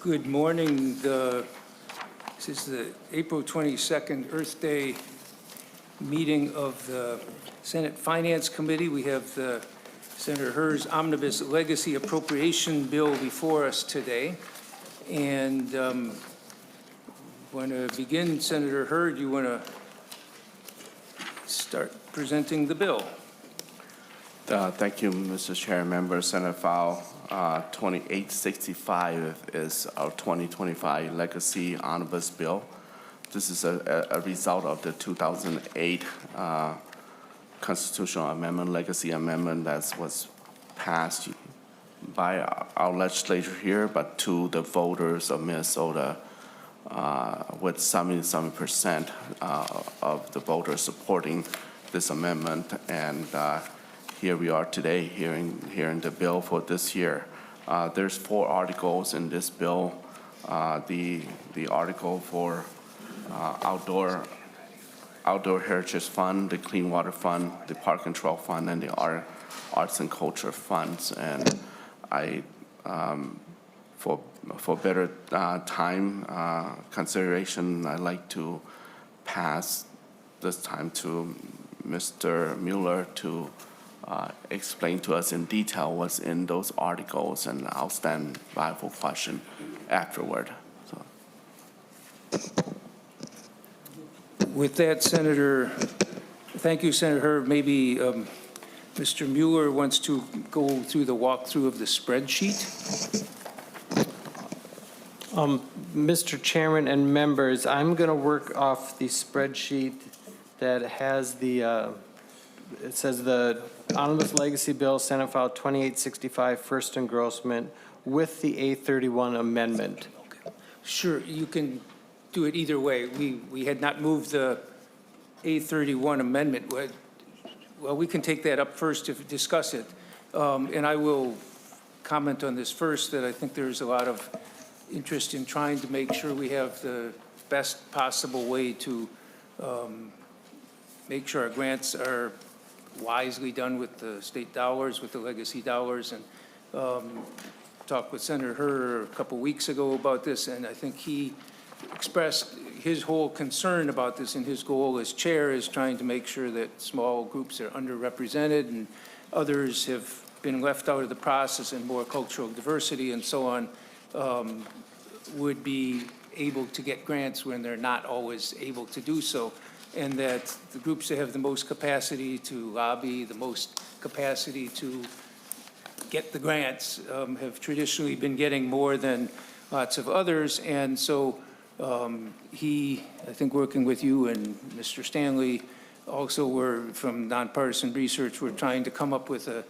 Good morning. This is the April 22nd Earth Day meeting of the Senate Finance Committee. We have Senator Hurd's Omnibus Legacy appropriation bill before us today. And want to begin, Senator Hurd, you want to start presenting the bill. Thank you, Mr. Chair. Member Senate File 2865 is our 2025 Legacy Omnibus Bill. This is a result of the 2008 Constitutional Amendment, Legacy Amendment, that was passed by our legislature here, but to the voters of Minnesota with 77% of the voters supporting this amendment. And here we are today hearing the bill for this year. There's 4 articles in this bill. The article for outdoor heritage fund, the clean water fund, the park control fund, and the arts and culture funds. And I, for better time consideration, I'd like to pass this time to Mr. Mueller to explain to us in detail what's in those articles, and I'll stand by for question afterward. So. With that, Senator, thank you, Senator Hurd. Maybe Mr. Mueller wants to go through the walkthrough of the spreadsheet. Mr. Chairman and members, I'm going to work off the spreadsheet that has the, it says the Omnibus Legacy Bill, Senate File 2865, first engrossment with the A31 amendment. Okay. Sure, you can do it either way. We had not moved the A31 amendment. Well, we can take that up first to discuss it. And I will comment on this first, that I think there's a lot of interest in trying to make sure we have the best possible way to make sure our grants are wisely done with the state dollars, with the legacy dollars. And talked with Senator Hurd a couple weeks ago about this, and I think he expressed his whole concern about this, and his goal as chair is trying to make sure that small groups are underrepresented and others have been left out of the process, and more cultural diversity and so on would be able to get grants when they're not always able to do so. And that the groups that have the most capacity to lobby, the most capacity to get the grants have traditionally been getting more than lots of others. And so he, I think working with you and Mr. Stanley, also were from nonpartisan research, we're trying to come up with a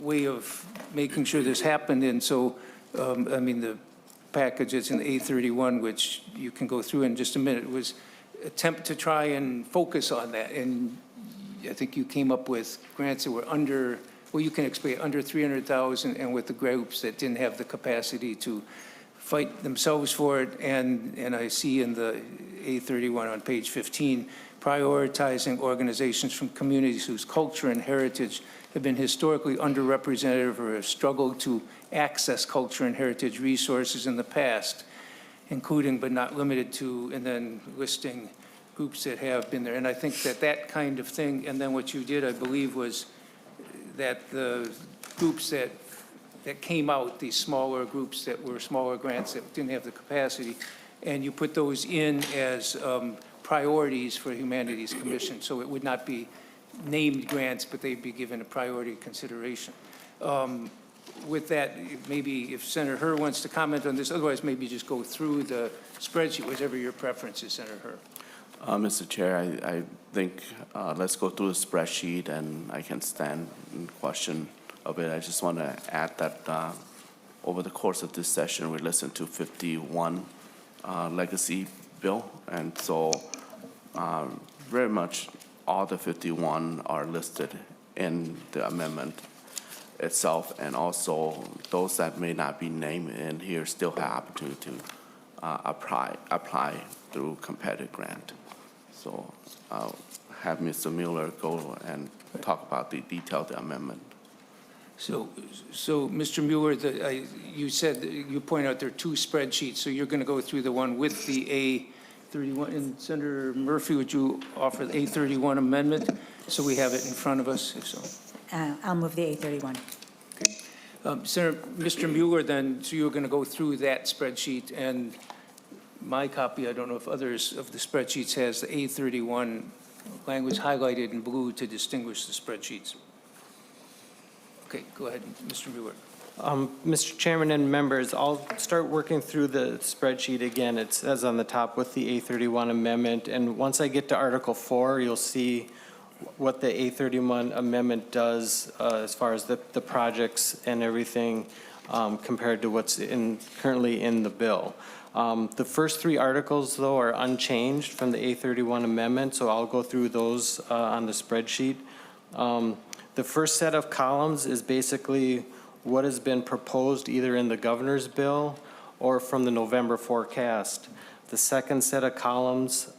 way of making sure this happened. And so, I mean, the package that's in the A31, which you can go through in just a minute, was attempt to try and focus on that. And I think you came up with grants that were under, well, you can explain, under 300,000, and with the groups that didn't have the capacity to fight themselves for it. And I see in the A31 on page 15, prioritizing organizations from communities whose culture and heritage have been historically underrepresented or have struggled to access culture and heritage resources in the past, including but not limited to, and then listing groups that have been there. And I think that that kind of thing, and then what you did, I believe, was that the groups that came out, these smaller groups that were smaller grants that didn't have the capacity, and you put those in as priorities for Humanities Commission. So it would not be named grants, but they'd be given a priority consideration. With that, maybe if Senator Hurd wants to comment on this, otherwise maybe just go through the spreadsheet, whatever your preference is, Senator Hurd. Mr. Chair, I think let's go through the spreadsheet, and I can stand in question of it. I just want to add that over the course of this session, we listened to 51 legacy bill, and so very much all the 51 are listed in the amendment itself, and also those that may not be named in here still have opportunity to apply through competitive grant. So I'll have Mr. Mueller go and talk about the detailed amendment. So, Mr. Mueller, you said, you point out there are two spreadsheets, so you're going to go through the one with the A31, and Senator Murphy, would you offer the A31 amendment, so we have it in front of us, if so? I'll move the A31. Senator, Mr. Mueller, then, so you're going to go through that spreadsheet, and my copy, I don't know if others of the spreadsheets, has the A31 language highlighted in blue to distinguish the spreadsheets. Okay, go ahead, Mr. Mueller. Mr. Chairman and members, I'll start working through the spreadsheet again. It says on the top with the A31 amendment, and once I get to Article 4, you'll see what the A31 amendment does as far as the projects and everything compared to what's currently in the bill. The first three articles, though, are unchanged from the A31 amendment, so I'll go through those on the spreadsheet. The first set of columns is basically what has been proposed either in the governor's bill or from the November forecast. The second set of columns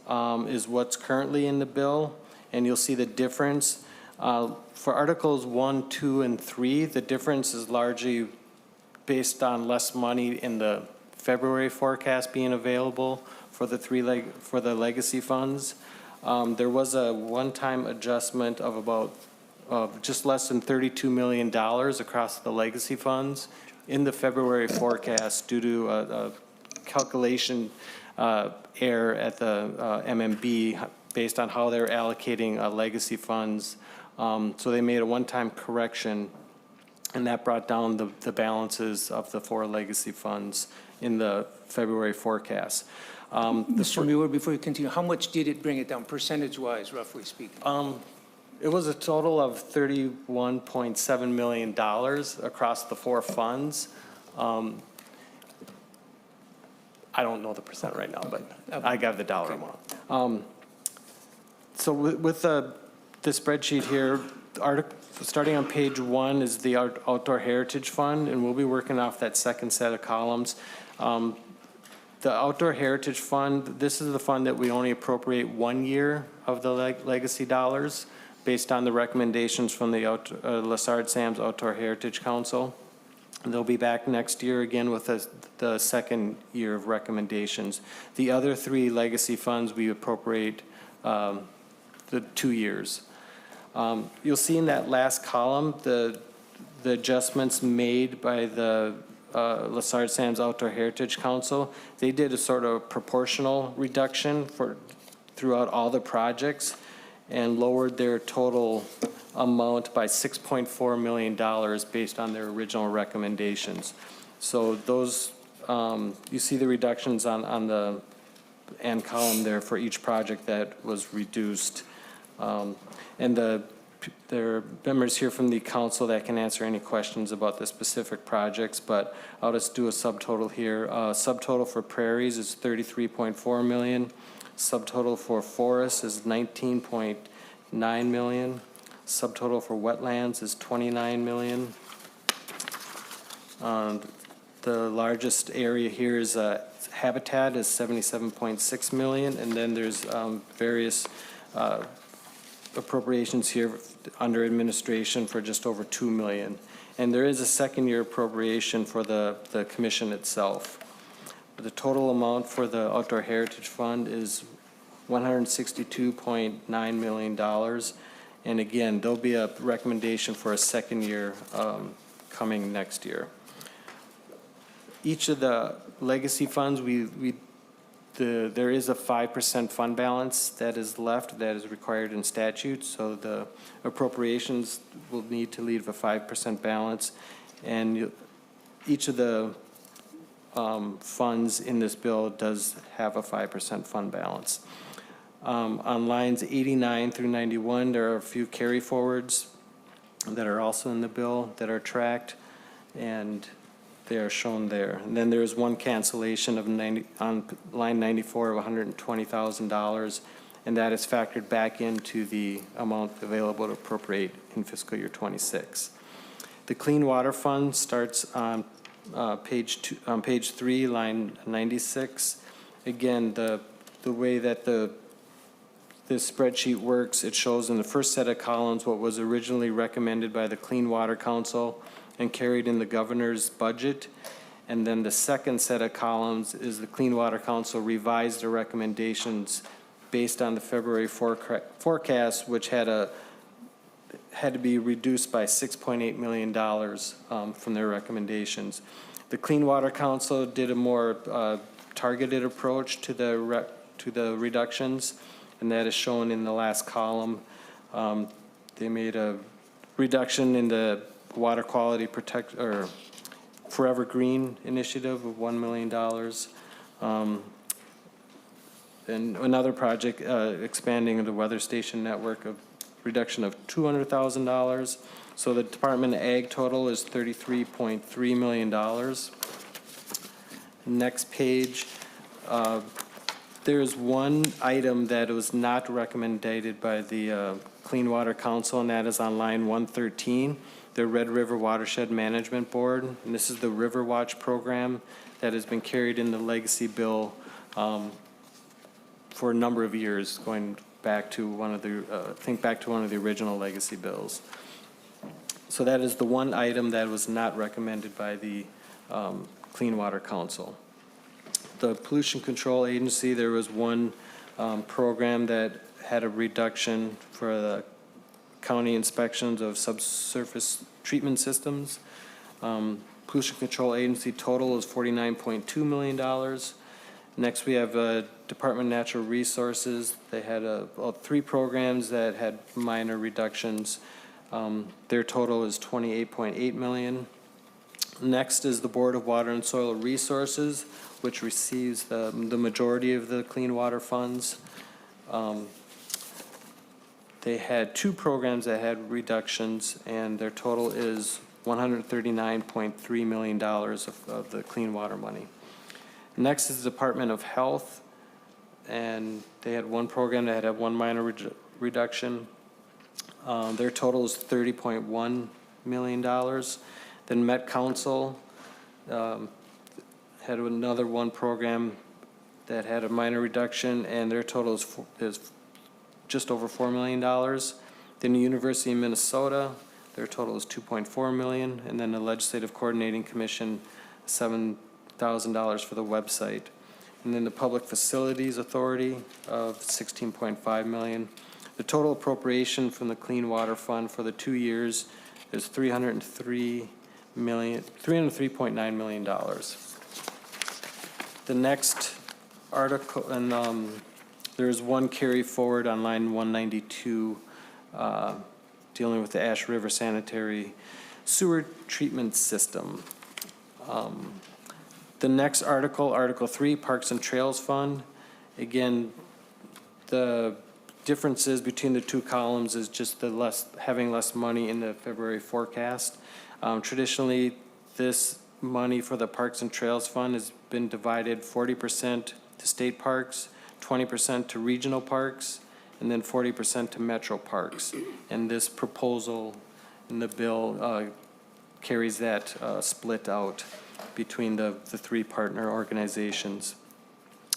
is what's currently in the bill, and you'll see the difference. For Articles 1, 2, and 3, the difference is largely based on less money in the February forecast being available for the legacy funds. There was a one-time adjustment of about just less than $32 million across the legacy funds in the February forecast due to a calculation error at the MMB based on how they're allocating legacy funds. So they made a one-time correction, and that brought down the balances of the 4 legacy funds in the February forecast. Mr. Mueller, before you continue, how much did it bring it down, percentage-wise, roughly speaking? It was a total of $31.7 million across the 4 funds. I don't know the percent right now, but I got the dollar amount. So with the spreadsheet here, starting on page 1 is the Outdoor Heritage Fund, and we'll be working off that second set of columns. The Outdoor Heritage Fund, this is the fund that we only appropriate 1 year of the legacy dollars based on the recommendations from the Lessard-Sams Outdoor Heritage Council. And they'll be back next year again with the second year of recommendations. The other 3 legacy funds we appropriate the 2 years. You'll see in that last column the adjustments made by the Lessard-Sams Outdoor Heritage Council. They did a sort of proportional reduction throughout all the projects and lowered their total amount by $6.4 million based on their original recommendations. So those, you see the reductions on the end column there for each project that was reduced. And there are members here from the council that can answer any questions about the specific projects, but I'll just do a subtotal here. Subtotal for prairies is $33.4 million. Subtotal for forests is $19.9 million. Subtotal for wetlands is $29 million. The largest area here is habitat is $77.6 million, and then there's various appropriations here under administration for just over $2 million. And there is a second year appropriation for the commission itself. The total amount for the Outdoor Heritage Fund is $162.9 million. And again, there'll be a recommendation for a second year coming next year. Each of the legacy funds, there is a 5% fund balance that is left that is required in statute. So the appropriations will need to leave a 5% balance. And each of the funds in this bill does have a 5% fund balance. On lines 89 through 91, there are a few carry forwards that are also in the bill that are tracked, and they are shown there. And then there's one cancellation of on line 94 of $120,000, and that is factored back into the amount available to appropriate in fiscal year 26. The Clean Water Fund starts on page 3, line 96. Again, the way that this spreadsheet works, it shows in the first set of columns what was originally recommended by the Clean Water Council and carried in the governor's budget. And then the second set of columns is the Clean Water Council revised their recommendations based on the February forecast, which had to be reduced by $6.8 million from their recommendations. The Clean Water Council did a more targeted approach to the reductions, and that is shown in the last column. They made a reduction in the water quality Forever Green initiative of $1 million. And another project expanding the weather station network of reduction of $200,000. So the Department of Ag total is $33.3 million. Next page, there's one item that was not recommended by the Clean Water Council, and that is on line 113, the Red River Watershed Management Board. And this is the River Watch program that has been carried in the legacy bill for a number of years, going back to one of the original legacy bills. So that is the one item that was not recommended by the Clean Water Council. The Pollution Control Agency, there was one program that had a reduction for the county inspections of subsurface treatment systems. Pollution Control Agency total is $49.2 million. Next, we have Department of Natural Resources. They had 3 programs that had minor reductions. Their total is $28.8 million. Next is the Board of Water and Soil Resources, which receives the majority of the clean water funds. They had 2 programs that had reductions, and their total is $139.3 million of the clean water money. Next is the Department of Health, and they had 1 program that had 1 minor reduction. Their total is $30.1 million. Then Met Council had another 1 program that had a minor reduction, and their total is just over $4 million. Then the University of Minnesota, their total is $2.4 million, and then the Legislative Coordinating Commission, $7,000 for the website. And then the Public Facilities Authority of $16.5 million. The total appropriation from the Clean Water Fund for the 2 years is $303.9 million. The next article, and there is 1 carry forward on line 192, dealing with the Ash River Sanitary Sewer Treatment System. The next article, Article 3, Parks and Trails Fund. Again, the differences between the 2 columns is just the having less money in the February forecast. Traditionally, this money for the Parks and Trails Fund has been divided 40% to state parks, 20% to regional parks, and then 40% to metro parks. And this proposal in the bill carries that split out between the 3 partner organizations.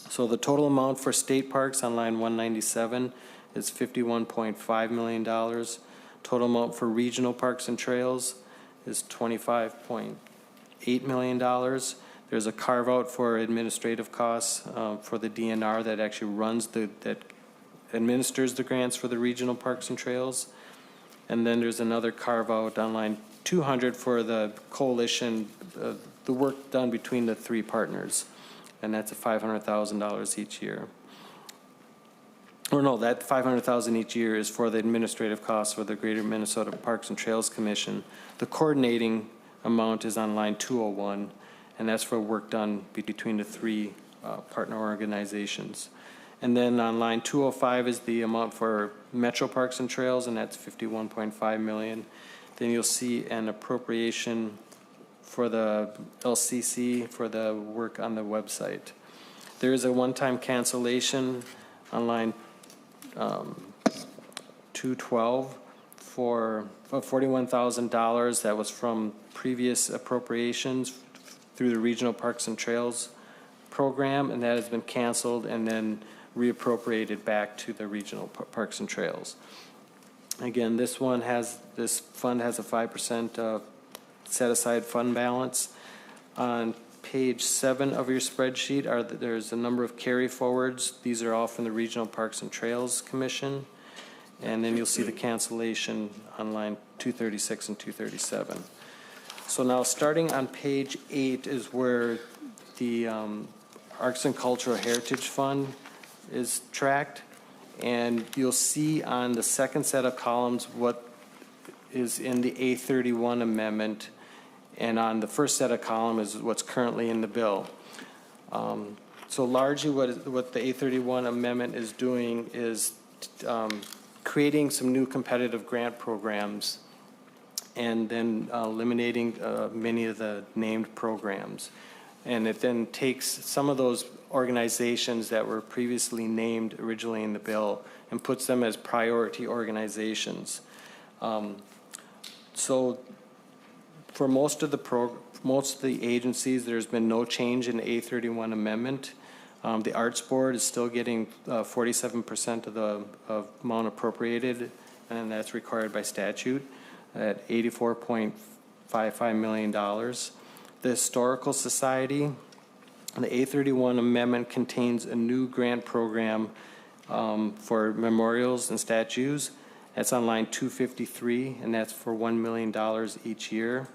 So the total amount for state parks on line 197 is $51.5 million. Total amount for regional parks and trails is $25.8 million. There's a carve out for administrative costs for the DNR that actually runs that administers the grants for the regional parks and trails. And then there's another carve out on line 200 for the coalition, the work done between the 3 partners. And that's a $500,000 each year. Or no, that $500,000 each year is for the administrative costs for the Greater Minnesota Parks and Trails Commission. The coordinating amount is on line 201, and that's for work done between the 3 partner organizations. And then on line 205 is the amount for Metro Parks and Trails, and that's $51.5 million. Then you'll see an appropriation for the LCC for the work on the website. There is a one-time cancellation on line 212 for $41,000 that was from previous appropriations through the Regional Parks and Trails program, and that has been canceled and then reappropriated back to the Regional Parks and Trails. Again, this fund has a 5% set-aside fund balance. On page 7 of your spreadsheet there's a number of carry forwards. These are all from the Regional Parks and Trails Commission. And then you'll see the cancellation on line 236 and 237. So now starting on page 8 is where the Arts and Cultural Heritage Fund is tracked. And you'll see on the second set of columns what is in the A31 amendment. And on the first set of columns is what's currently in the bill. So largely what the A31 amendment is doing is creating some new competitive grant programs and then eliminating many of the named programs. And it then takes some of those organizations that were previously named originally in the bill and puts them as priority organizations. So for most of the agencies, there's been no change in the A31 amendment. The Arts Board is still getting 47% of the amount appropriated, and that's required by statute at $84.55 million. The Historical Society, the A31 amendment contains a new grant program for memorials and statues. That's on line 253, and that's for $1 million each year.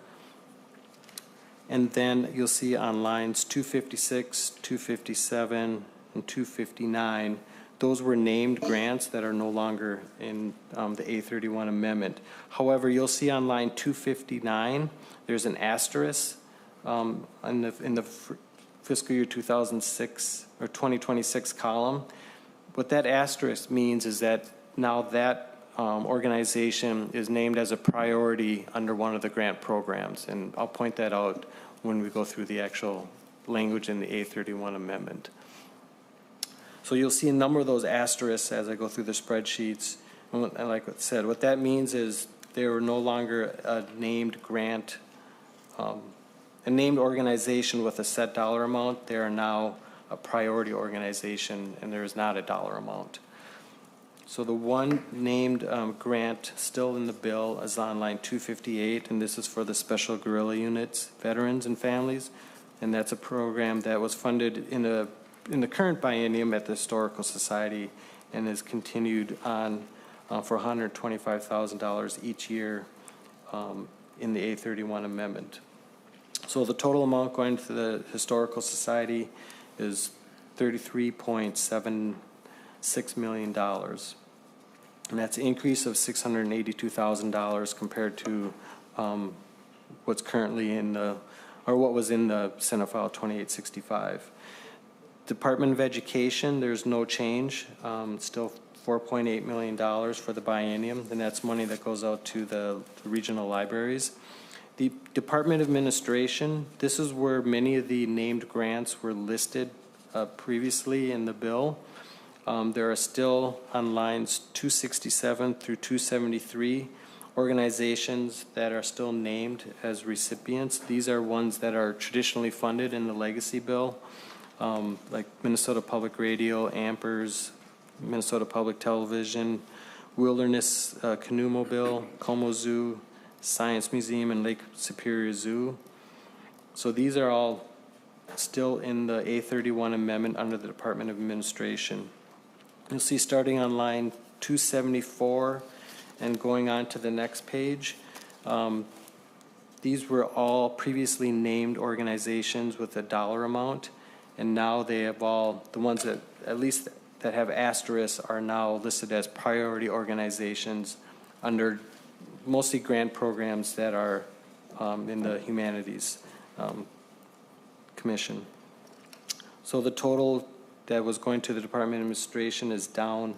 And then you'll see on lines 256, 257, and 259, those were named grants that are no longer in the A31 amendment. However, you'll see on line 259, there's an asterisk in the fiscal year 2006 or 2026 column. What that asterisk means is that now that organization is named as a priority under one of the grant programs, and I'll point that out when we go through the actual language in the A31 amendment. So you'll see a number of those asterisks as I go through the spreadsheets, and like I said, what that means is they were no longer a named grant, a named organization with a set dollar amount. They are now a priority organization, and there is not a dollar amount. So the one named grant still in the bill is on line 258, and this is for the Special Guerrilla Units, Veterans and Families, and that's a program that was funded in the current biennium at the Historical Society and is continued on for $125,000 each year in the A31 amendment. So the total amount going to the Historical Society is $33.76 million. And that's an increase of $682,000 compared to what's currently in the, or what was in the Senate File 2865. Department of Education, there's no change. Still $4.8 million for the biennium, and that's money that goes out to the regional libraries. The Department of Administration, this is where many of the named grants were listed previously in the bill. There are still on lines 267 through 273 organizations that are still named as recipients. These are ones that are traditionally funded in the legacy bill, like Minnesota Public Radio, Ampers, Minnesota Public Television, Wilderness Canoe Mobile, Como Zoo, Science Museum, and Lake Superior Zoo. So these are all still in the A31 amendment under the Department of Administration. You'll see starting on line 274 and going on to the next page, these were all previously named organizations with a dollar amount, and now they have all, the ones that at least that have asterisks are now listed as priority organizations under mostly grant programs that are in the Humanities Commission. So the total that was going to the Department of Administration is down.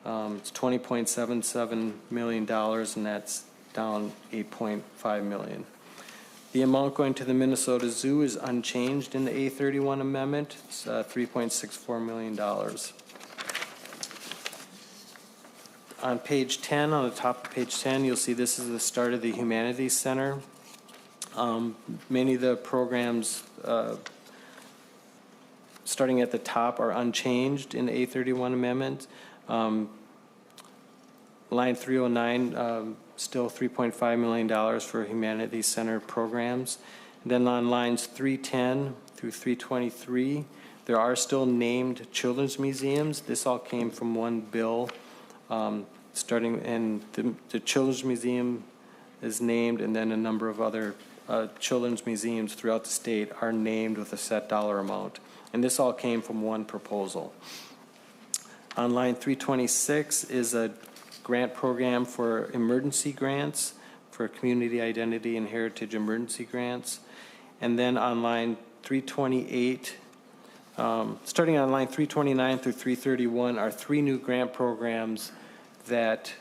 It's $20.77 million, and that's down $8.5 million. The amount going to the Minnesota Zoo is unchanged in the A31 amendment. It's $3.64 million. On page 10, on the top of page 10, you'll see this is the start of the Humanities Center. Many of the programs starting at the top are unchanged in the A31 amendment. Line 309 still $3.5 million for Humanity Center programs. And then on lines 310 through 323, there are still named children's museums. This all came from one bill, starting, and the Children's Museum is named, and then a number of other children's museums throughout the state are named with a set dollar amount. And this all came from one proposal. On line 326 is a grant program for emergency grants, for community identity and heritage emergency grants. And then on line 328, starting on line 329 through 331 are 3 new grant programs that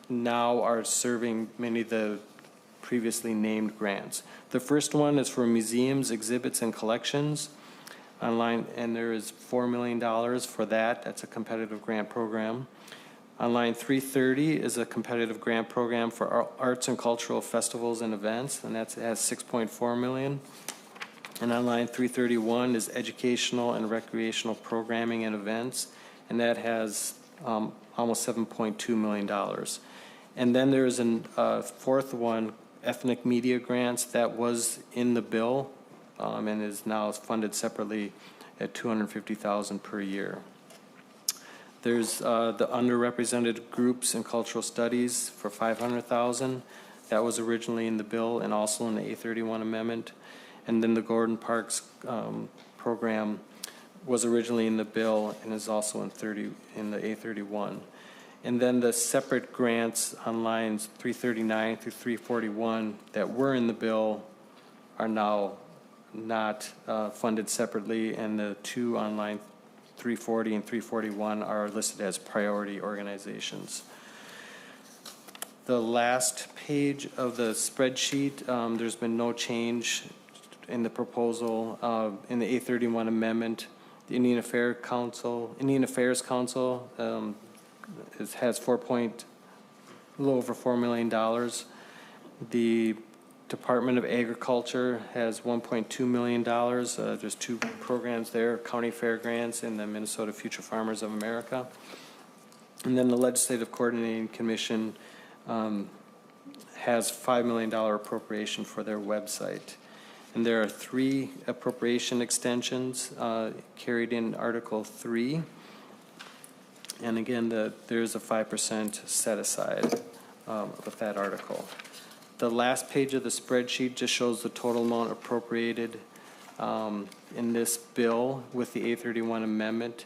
now are serving many of the previously named grants. The first one is for museums, exhibits, and collections online, and there is $4 million for that. That's a competitive grant program. On line 330 is a competitive grant program for arts and cultural festivals and events, and that has $6.4 million. And on line 331 is educational and recreational programming and events, and that has almost $7.2 million. And then there's a fourth one, ethnic media grants, that was in the bill and is now funded separately at $250,000 per year. There's the underrepresented groups in cultural studies for $500,000. That was originally in the bill and also in the A31 amendment. And then the Gordon Parks program was originally in the bill and is also in the A31. And then the separate grants on lines 339 through 341 that were in the bill are now not funded separately, and the 2 on line 340 and 341 are listed as priority organizations. The last page of the spreadsheet, there's been no change in the proposal. In the A31 amendment, the Indian Affairs Council has a little over $4 million. The Department of Agriculture has $1.2 million. There's 2 programs there, County Fair Grants and the Minnesota Future Farmers of America. And then the Legislative Coordinating Commission has $5 million appropriation for their website. And there are 3 appropriation extensions carried in Article 3. And again, there's a 5% set aside with that article. The last page of the spreadsheet just shows the total amount appropriated in this bill with the A31 amendment.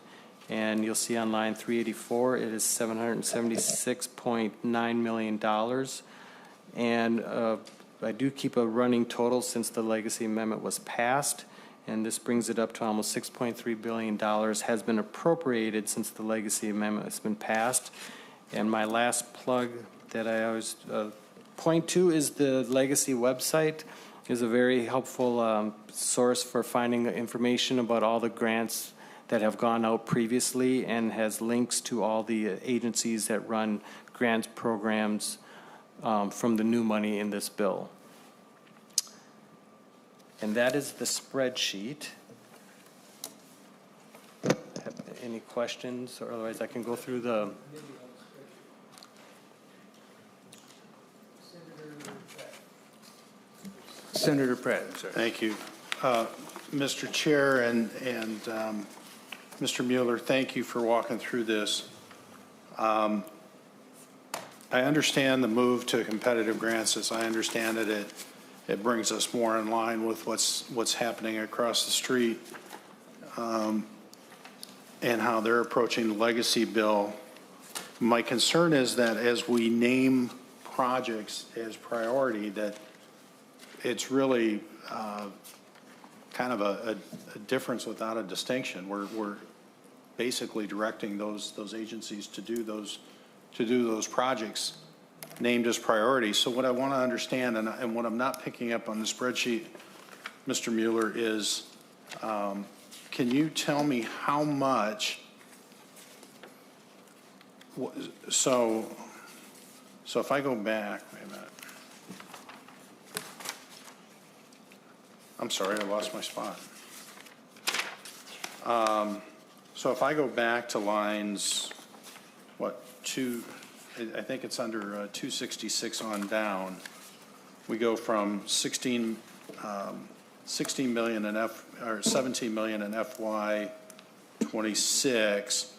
And you'll see on line 384, it is $776.9 million. And I do keep a running total since the legacy amendment was passed. And this brings it up to almost $6.3 billion has been appropriated since the legacy amendment has been passed. And my last plug that I always point to is the legacy website is a very helpful source for finding information about all the grants that have gone out previously, and has links to all the agencies that run grant programs from the new money in this bill. And that is the spreadsheet. Any questions, or otherwise I can go through the... Senator Pratt, I'm sorry. Thank you. Mr. Chair and Mr. Mueller, thank you for walking through this. I understand the move to competitive grants. As I understand it, it brings us more in line with what's happening across the street and how they're approaching the legacy bill. My concern is that as we name projects as priority, that it's really kind of a difference without a distinction. We're basically directing those agencies to do those projects named as priorities. So what I want to understand, and what I'm not picking up on the spreadsheet, Mr. Mueller, is can you tell me how much? So if I go back, wait a minute. I'm sorry, I lost my spot. So if I go back to lines, what, 2, I think it's under 266 on down. We go from 16 million in or 17 million in FY '26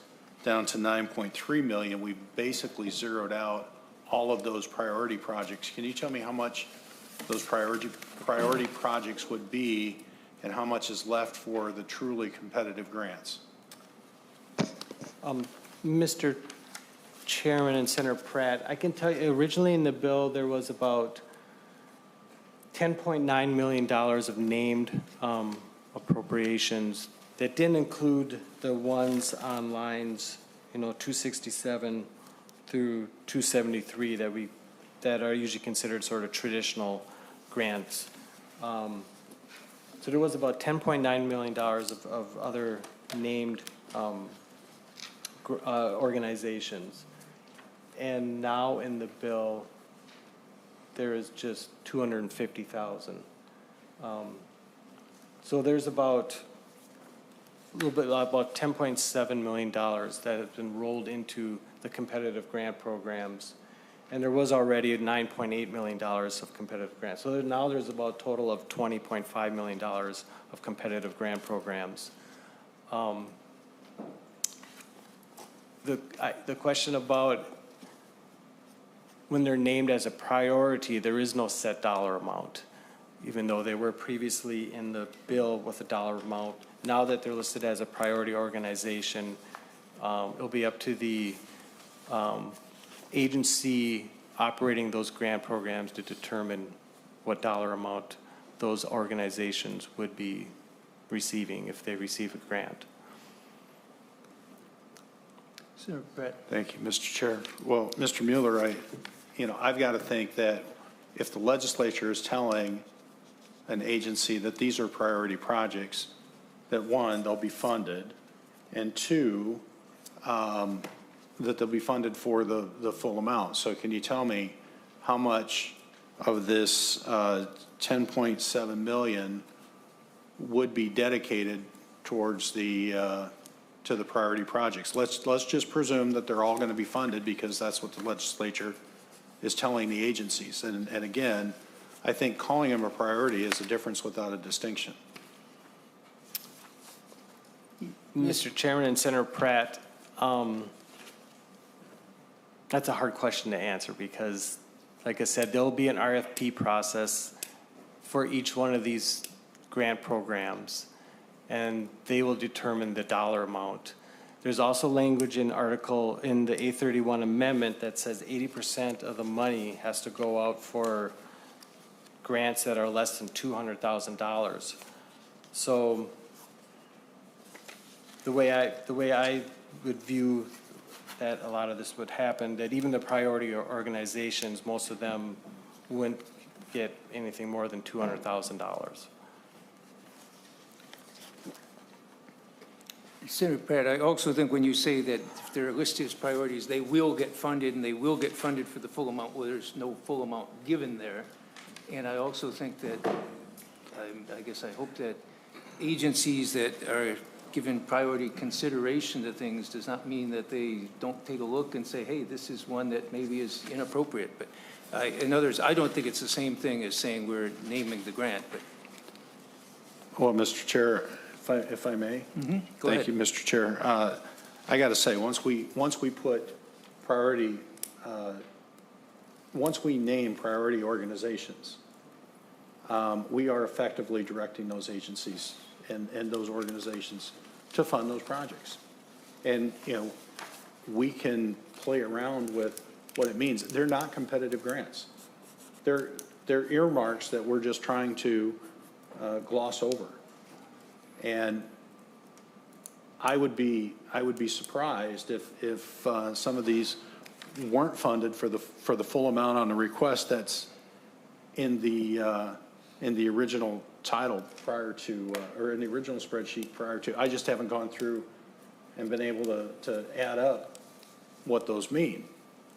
down to 9.3 million. We basically zeroed out all of those priority projects. Can you tell me how much those priority projects would be and how much is left for the truly competitive grants? Mr. Chairman and Senator Pratt, I can tell you, originally in the bill, there was about $10.9 million of named appropriations that didn't include the ones on lines, 267 through 273 that are usually considered sort of traditional grants. So there was about $10.9 million of other named organizations. And now in the bill, there is just 250,000. So there's about $10.7 million that has been rolled into the competitive grant programs. And there was already $9.8 million of competitive grants. So now there's about a total of $20.5 million of competitive grant programs. The question about when they're named as a priority, there is no set dollar amount, even though they were previously in the bill with a dollar amount. Now that they're listed as a priority organization, it'll be up to the agency operating those grant programs to determine what dollar amount those organizations would be receiving if they receive a grant. Senator Pratt. Thank you, Mr. Chair. Well, Mr. Mueller, I've got to think that if the legislature is telling an agency that these are priority projects, that one, they'll be funded, and two, that they'll be funded for the full amount. So can you tell me how much of this 10.7 million would be dedicated towards to the priority projects? Let's just presume that they're all going to be funded because that's what the legislature is telling the agencies. And again, I think calling them a priority is a difference without a distinction. Mr. Chairman and Senator Pratt, that's a hard question to answer because, like I said, there'll be an RFP process for each one of these grant programs, and they will determine the dollar amount. There's also language in the A31 amendment that says 80% of the money has to go out for grants that are less than $200,000. So the way I would view that a lot of this would happen, that even the priority organizations, most of them wouldn't get anything more than $200,000. Senator Pratt, I also think when you say that if they're listed as priorities, they will get funded and they will get funded for the full amount, well, there's no full amount given there. And I also think that, I guess I hope that agencies that are given priority consideration to things does not mean that they don't take a look and say, hey, this is one that maybe is inappropriate. But in others, I don't think it's the same thing as saying we're naming the grant. But Well, Mr. Chair, if I may. Go ahead. Thank you, Mr. Chair. I got to say, once we put priority, once we name priority organizations, we are effectively directing those agencies and those organizations to fund those projects. And, we can play around with what it means. They're not competitive grants. They're earmarks that we're just trying to gloss over. And I would be surprised if some of these weren't funded for the full amount on the request that's in the original title prior to, or in the original spreadsheet prior to. I just haven't gone through and been able to add up what those mean.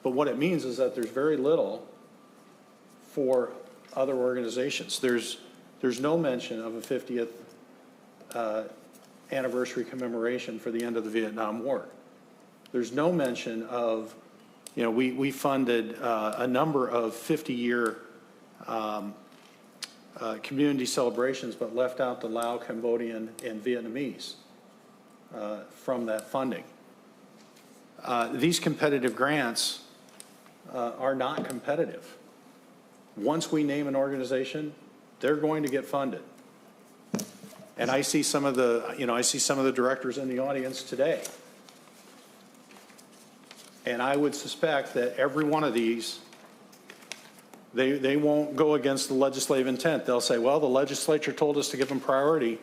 But what it means is that there's very little for other organizations. There's no mention of a 50th anniversary commemoration for the end of the Vietnam War. There's no mention of You know, we funded a number of 50-year community celebrations, but left out the Lao, Cambodian, and Vietnamese from that funding. These competitive grants are not competitive. Once we name an organization, they're going to get funded. And I see some of the, I see some of the directors in the audience today. And I would suspect that every one of these, they won't go against the legislative intent. They'll say, well, the legislature told us to give them priority.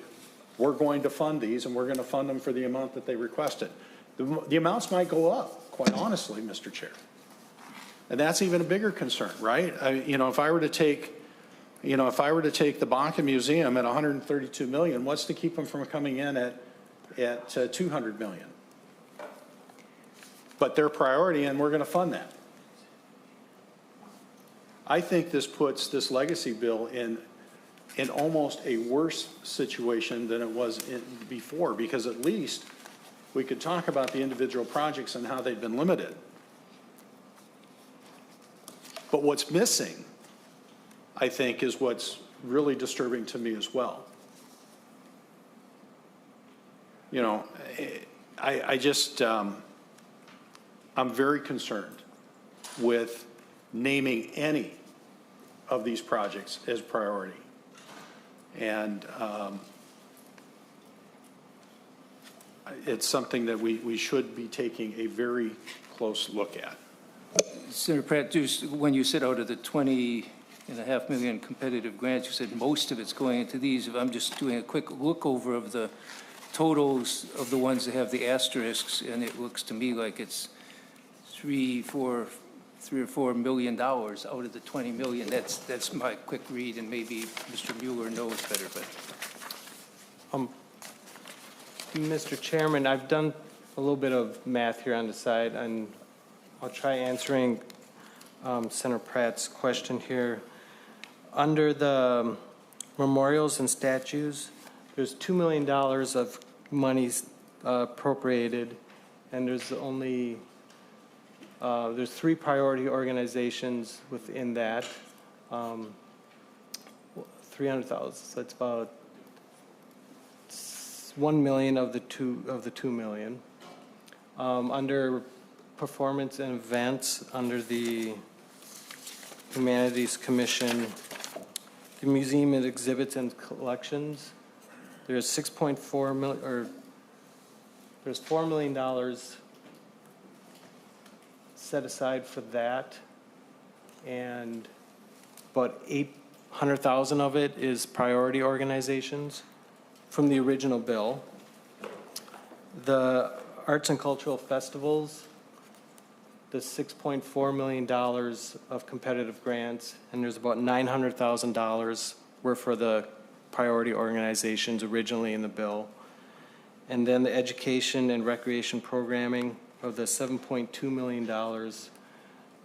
We're going to fund these, and we're going to fund them for the amount that they requested. The amounts might go up, quite honestly, Mr. Chair. And that's even a bigger concern, right? If I were to take, the Bonka Museum at 132 million, what's to keep them from coming in at 200 million? But their priority, and we're going to fund that. I think this puts this legacy bill in almost a worse situation than it was before, because at least we could talk about the individual projects and how they've been limited. But what's missing, I think, is what's really disturbing to me as well. I'm very concerned with naming any of these projects as priority. And it's something that we should be taking a very close look at. Senator Pratt, just when you said out of the 20.5 million competitive grants, you said most of it's going into these. If I'm just doing a quick look over of the totals of the ones that have the asterisks, and it looks to me like it's $3 or $4 million out of the 20 million. That's my quick read, and maybe Mr. Mueller knows better. But Mr. Chairman, I've done a little bit of math here on the side, and I'll try answering Senator Pratt's question here. Under the memorials and statues, there's $2 million of monies appropriated, and there's only there's 3 priority organizations within that. 300,000. So that's about 1 million of the 2 million. Under performance and events, under the Humanities Commission, the Museum and Exhibits and Collections, there's 6.4 million, or there's $4 million set aside for that, and about 800,000 of it is priority organizations from the original bill. The arts and cultural festivals, the $6.4 million of competitive grants, and there's about $900,000 were for the priority organizations originally in the bill. And then the education and recreation programming of the $7.2 million,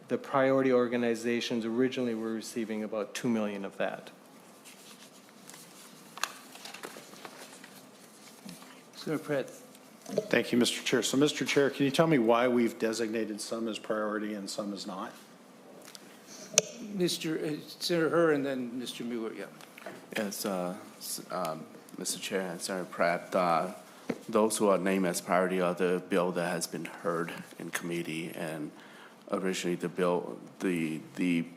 the priority organizations originally were receiving about $2 million of that. Senator Pratt. Thank you, Mr. Chair. So, Mr. Chair, can you tell me why we've designated some as priority and some as not? Senator Herr and then Mr. Mueller, yeah. Yes, Mr. Chair and Senator Pratt, those who are named as priority are the bill that has been heard in committee, and originally the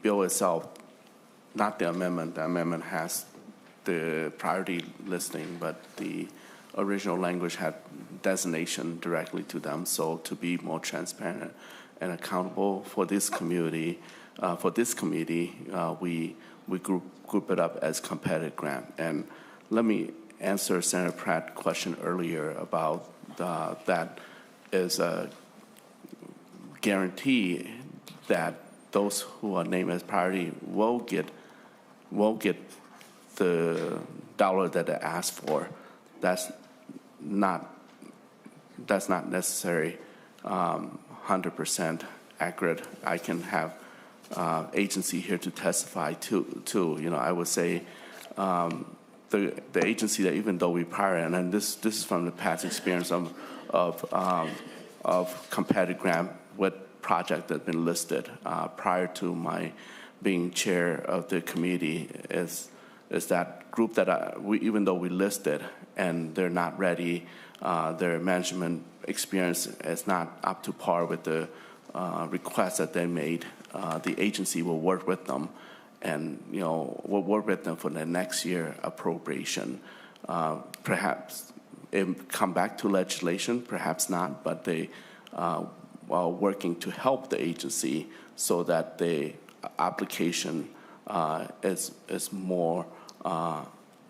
bill itself, not the amendment has the priority listing, but the original language had designation directly to them. So to be more transparent and accountable for this community, we group it up as competitive grant. And let me answer Senator Pratt's question earlier about that is a guarantee that those who are named as priority will get the dollar that they asked for. That's not necessary 100% accurate. I can have agency here to testify too. I would say the agency that, even though we prior, and then this is from the past experience of competitive grant with project that's been listed prior to my being chair of the committee is that group that even though we listed and they're not ready, their management experience is not up to par with the request that they made. The agency will work with them, and we'll work with them for the next year appropriation. Perhaps it come back to legislation, perhaps not, but they are working to help the agency so that the application is more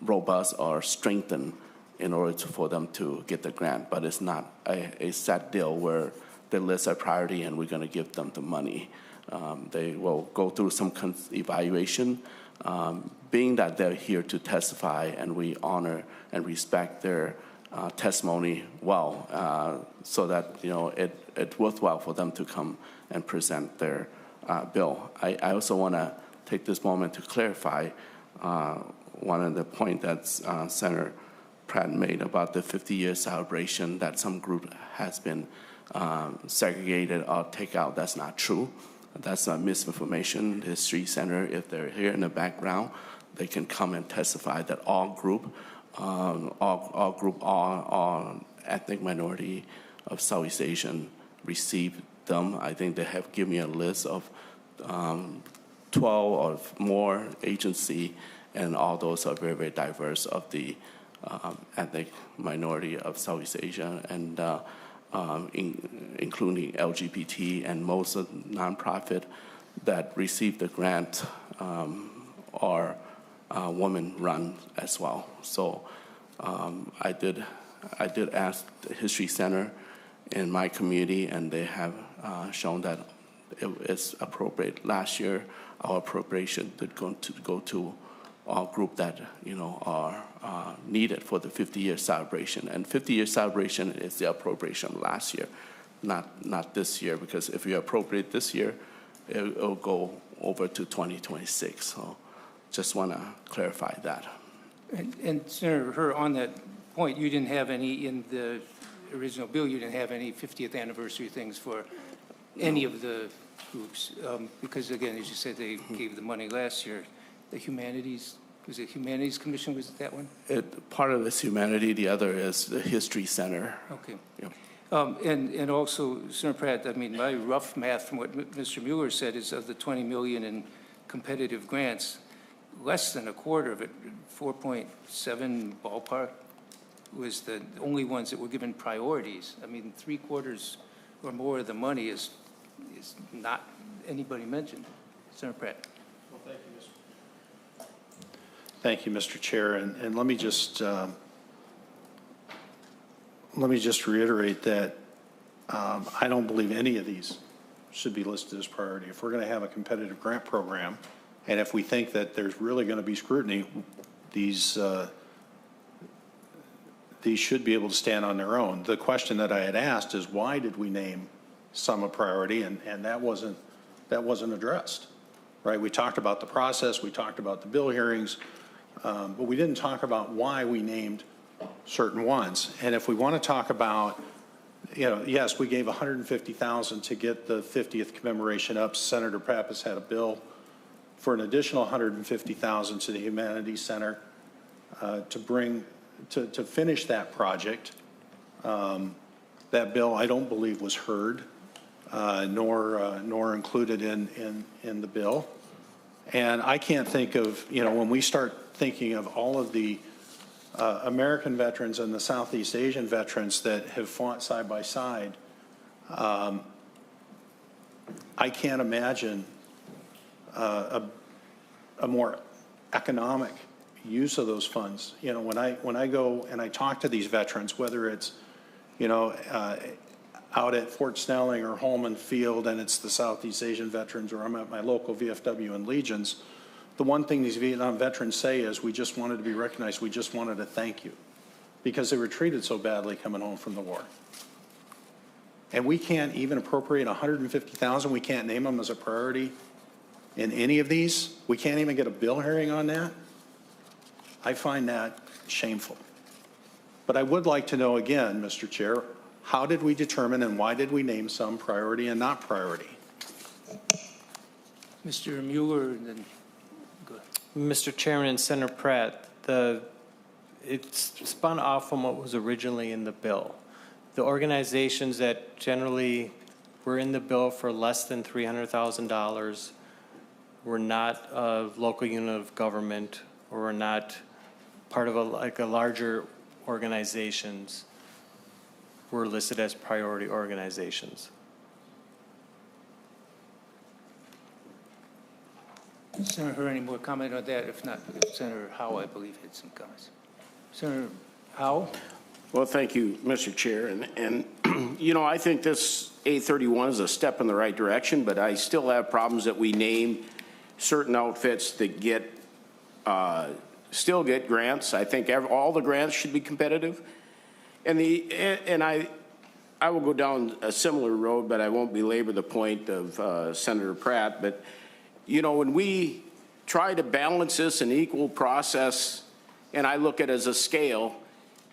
robust or strengthened in order for them to get the grant. But it's not a set deal where they list a priority and we're going to give them the money. They will go through some evaluation. Being that they're here to testify and we honor and respect their testimony well, so that it's worthwhile for them to come and present their bill. I also want to take this moment to clarify one of the points that Senator Pratt made about the 50-year celebration, that some group has been segregated or take out. That's not true. That's a misinformation. The History Center, if they're here in the background, they can come and testify that all ethnic minority of Southeast Asian received them. I think they have given me a list of 12 or more agency, and all those are very, very diverse of the ethnic minority of Southeast Asia, and including LGBT, and most of the nonprofit that received the grant are women-run as well. So I did ask the History Center in my community, and they have shown that it's appropriate. Last year, our appropriation did go to all group that are needed for the 50-year celebration. And 50-year celebration is the appropriation last year, not this year, because if you appropriate this year, it'll go over to 2026. So just want to clarify that. And Senator Herr, on that point, you didn't have any in the original bill, you didn't have any 50th anniversary things for any of the groups, because again, as you said, they gave the money last year. The Humanities, was it Humanities Commission, was it that one? Part of it's humanity, the other is the History Center. Okay. Yep. And also, Senator Pratt, I mean, my rough math from what Mr. Mueller said is of the $20 million in competitive grants, less than a quarter of it, 4.7 ballpark, was the only ones that were given priorities. I mean, 3/4 or more of the money is not anybody mentioned. Senator Pratt. Well, thank you, Mr. Chair. And let me just reiterate that I don't believe any of these should be listed as priority. If we're going to have a competitive grant program, and if we think that there's really going to be scrutiny, these should be able to stand on their own. The question that I had asked is, why did we name some a priority, and that wasn't addressed, right? We talked about the process, we talked about the bill hearings, but we didn't talk about why we named certain ones. And if we want to talk about, yes, we gave $150,000 to get the 50th commemoration up. Senator Pappas had a bill for an additional $150,000 to the Humanities Center to finish that project. That bill, I don't believe, was heard nor included in the bill. And I can't think of, when we start thinking of all of the American veterans and the Southeast Asian veterans that have fought side by side, I can't imagine a more economic use of those funds. When I go and I talk to these veterans, whether it's out at Fort Snelling or Holman Field, and it's the Southeast Asian veterans, or I'm at my local VFW and Legions, the one thing these Vietnam veterans say is, we just wanted to be recognized, we just wanted to thank you, because they were treated so badly coming home from the war. And we can't even appropriate $150,000, we can't name them as a priority in any of these. We can't even get a bill hearing on that. I find that shameful. But I would like to know again, Mr. Chair, how did we determine and why did we name some priority and not priority? Mr. Mueller, and then, go ahead. Mr. Chairman and Senator Pratt, it's spun off from what was originally in the bill. The organizations that generally were in the bill for less than $300,000 were not a local unit of government or were not part of a larger organizations were listed as priority organizations. Senator, any more comment on that? If not, Senator Howe, I believe, had some comments. Senator Howe? Well, thank you, Mr. Chair. And you know, I think this A31 is a step in the right direction, but I still have problems that we name certain outfits that get, still get grants. I think all the grants should be competitive. And I will go down a similar road, but I won't belabor the point of Senator Pratt. But, you know, when we try to balance this in equal process, and I look at it as a scale,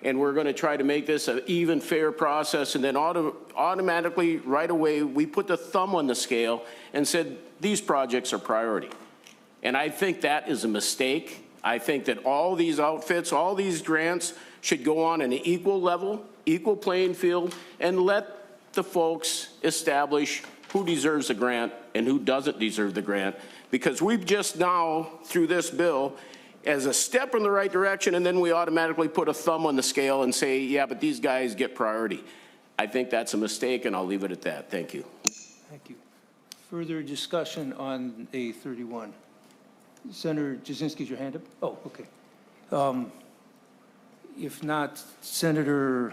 and we're going to try to make this an even, fair process, and then automatically, right away, we put the thumb on the scale and said, these projects are priority. And I think that is a mistake. I think that all these outfits, all these grants should go on an equal level, equal playing field, and let the folks establish who deserves the grant and who doesn't deserve the grant. Because we've just now, through this bill, as a step in the right direction, and then we automatically put a thumb on the scale and say, yeah, but these guys get priority. I think that's a mistake, and I'll leave it at that. Thank you. Thank you. Further discussion on A31? Senator Jasinski's your hand up? Oh, okay. If not, Senator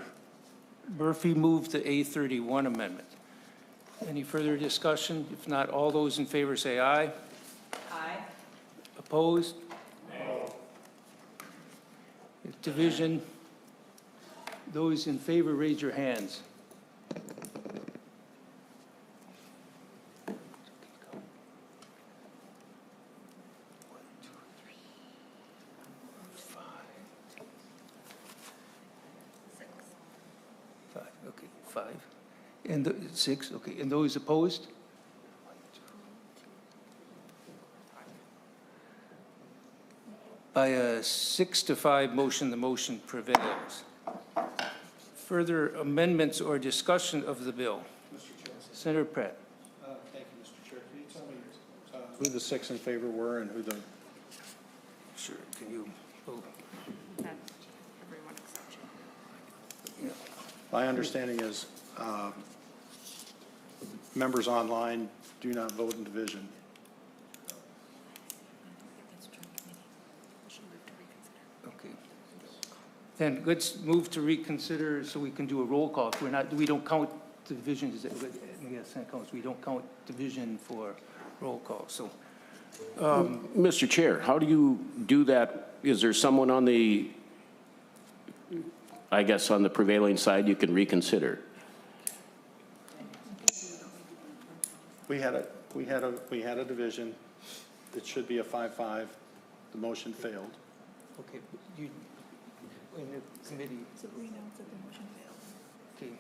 Murphy moved the A31 amendment. Any further discussion? If not, all those in favor say aye. Aye. Opposed? Division, those in favor, raise your hands. Five, okay, five. And six, okay, and those opposed? By a 6-5 motion, the motion prevails. Further amendments or discussion of the bill? Senator Pratt. Thank you, Mr. Chair. Can you tell me who the six in favor were and who the? Sure, can you? Oh, Everyone except you. yeah. My understanding is members online do not vote in division. Okay. Then let's move to reconsider so we can do a roll call. If we're not, we don't count divisions, yes, that counts. We don't count division for roll call, so. Mr. Chair, how do you do that? Is there someone on the, I guess, on the prevailing side you can reconsider? We had a division. It should be a 5-5. The motion failed. Okay, you, in the committee. So we know that the motion failed.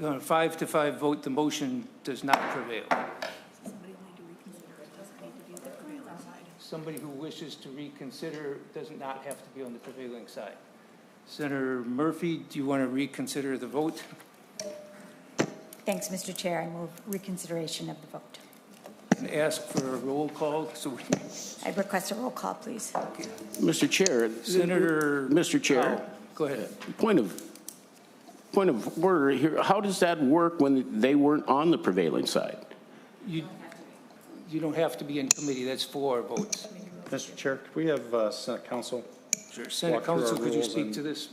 Okay. On a 5-5 vote, the motion does not prevail. Somebody will need to reconsider. It doesn't need to be the prevailing side. Somebody who wishes to reconsider does not have to be on the prevailing side. Senator Murphy, do you want to reconsider the vote? Thanks, Mr. Chair. I move reconsideration of the vote. And ask for a roll call, so we, I request a roll call, please. Mr. Chair. Senator. Mr. Chair. Howe, go ahead. Point of order here. How does that work when they weren't on the prevailing side? You don't have to be in committee, that's 4 votes. Mr. Chair, could we have Senate Counsel? Sure. Senate Walk through our Counsel, could you rules speak and- to this?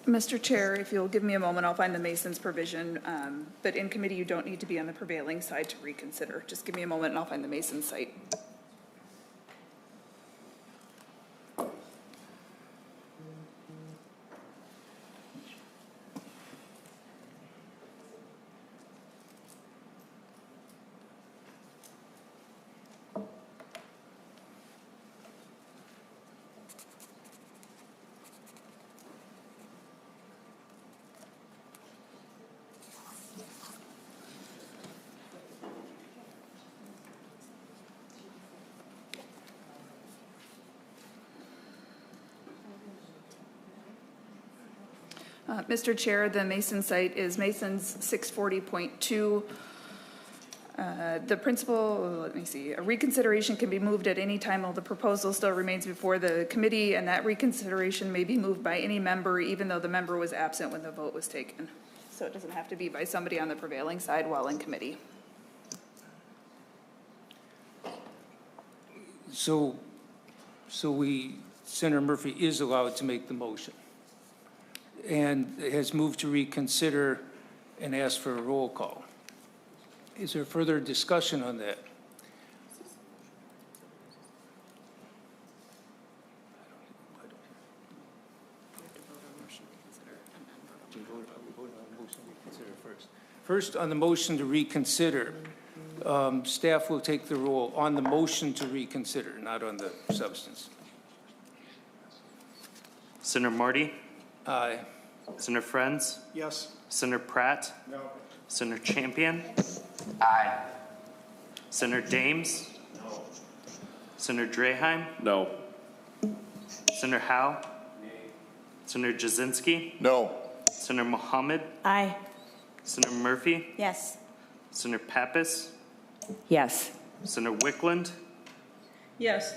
Mr. Chair, if you'll give me a moment, I'll find the Masons provision. But in committee, you don't need to be on the prevailing side to reconsider. Just give me a moment and I'll find the Masons site. Mr. Chair, the Mason site is Mason's 640.2. The principal, let me see, a reconsideration can be moved at any time while the proposal still remains before the committee, and that reconsideration may be moved by any member, even though the member was absent when the vote was taken. So it doesn't have to be by somebody on the prevailing side while in committee. So Senator Murphy is allowed to make the motion and has moved to reconsider and ask for a roll call. Is there further discussion on that? First, on the motion to reconsider, staff will take the roll on the motion to reconsider, not on the substance. Senator Marty? Aye. Senator Friends? Yes. Senator Pratt? No. Senator Champion? Aye. Senator Dames? No. Senator Draheim? No. Senator Howe? Senator Jasinski? No. Senator Mohammed? Aye. Senator Murphy? Yes. Senator Pappas? Yes. Senator Wickland? Yes.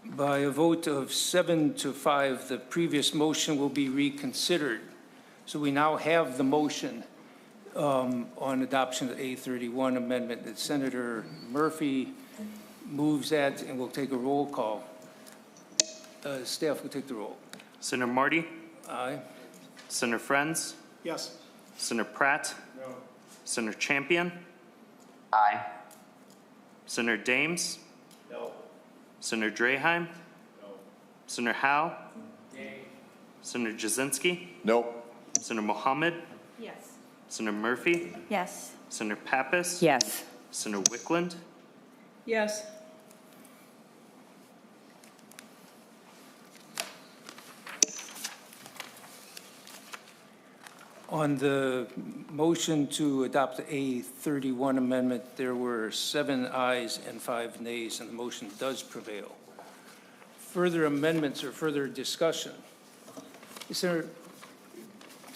By a vote of 7 to 5, the previous motion will be reconsidered. So we now have the motion on adoption of the A31 amendment that Senator Murphy moves at, and we'll take a roll call. Staff will take the roll. Senator Marty? Aye. Senator Friends? Yes. Senator Pratt? No. Senator Champion? Aye. Senator Dames? No. Senator Draheim? No. Senator Howe? Senator Jasinski? No. Senator Mohammed? Yes. Senator Murphy? Yes. Senator Pappas? Yes. Senator Wickland? Yes. On the motion to adopt the A31 amendment, there were 7 ayes and 5 nays, and the motion does prevail. Further amendments or further discussion? Senator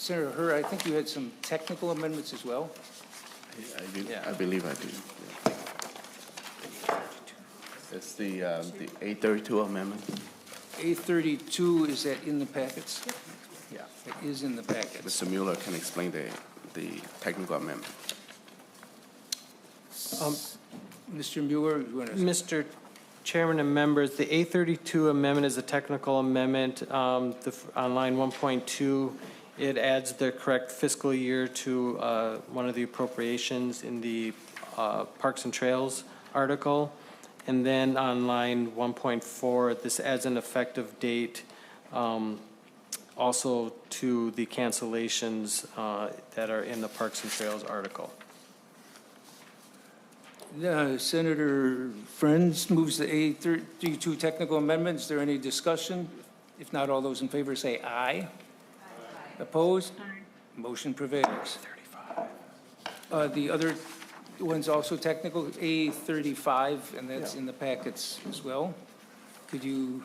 Herr, I think you had some technical amendments as well? I believe I do. It's the A32 amendment. A32, is that in the packets? Yeah. It is in the packets. Mr. Mueller can explain the technical amendment. Mr. Mueller, you want to? Mr. Chairman and members, the A32 amendment is a technical amendment. On line 1.2, it adds the correct fiscal year to one of the appropriations in the Parks and Trails article. And then on line 1.4, this adds an effective date also to the cancellations that are in the Parks and Trails article. Senator Friends moves the A32 technical amendment. Is there any discussion? If not, all those in favor say aye. Opposed? Motion prevails. The other one's also technical, A35, and that's in the packets as well. Could you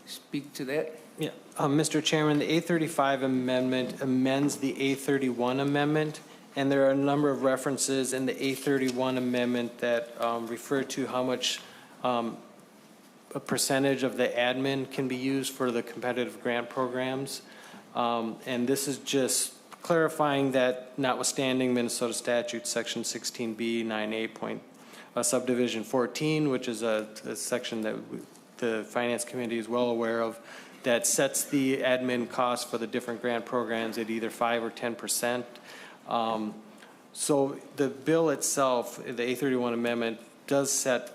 speak to that? Yeah, Mr. Chairman, the A35 amendment amends the A31 amendment, and there are a number of references in the A31 amendment that refer to how much a percentage of the admin can be used for the competitive grant programs. And this is just clarifying that notwithstanding Minnesota statute section 16B 9A subdivision 14, which is a section that the Finance Committee is well aware of, that sets the admin costs for the different grant programs at either 5 or 10%. So the bill itself, the A31 amendment, does set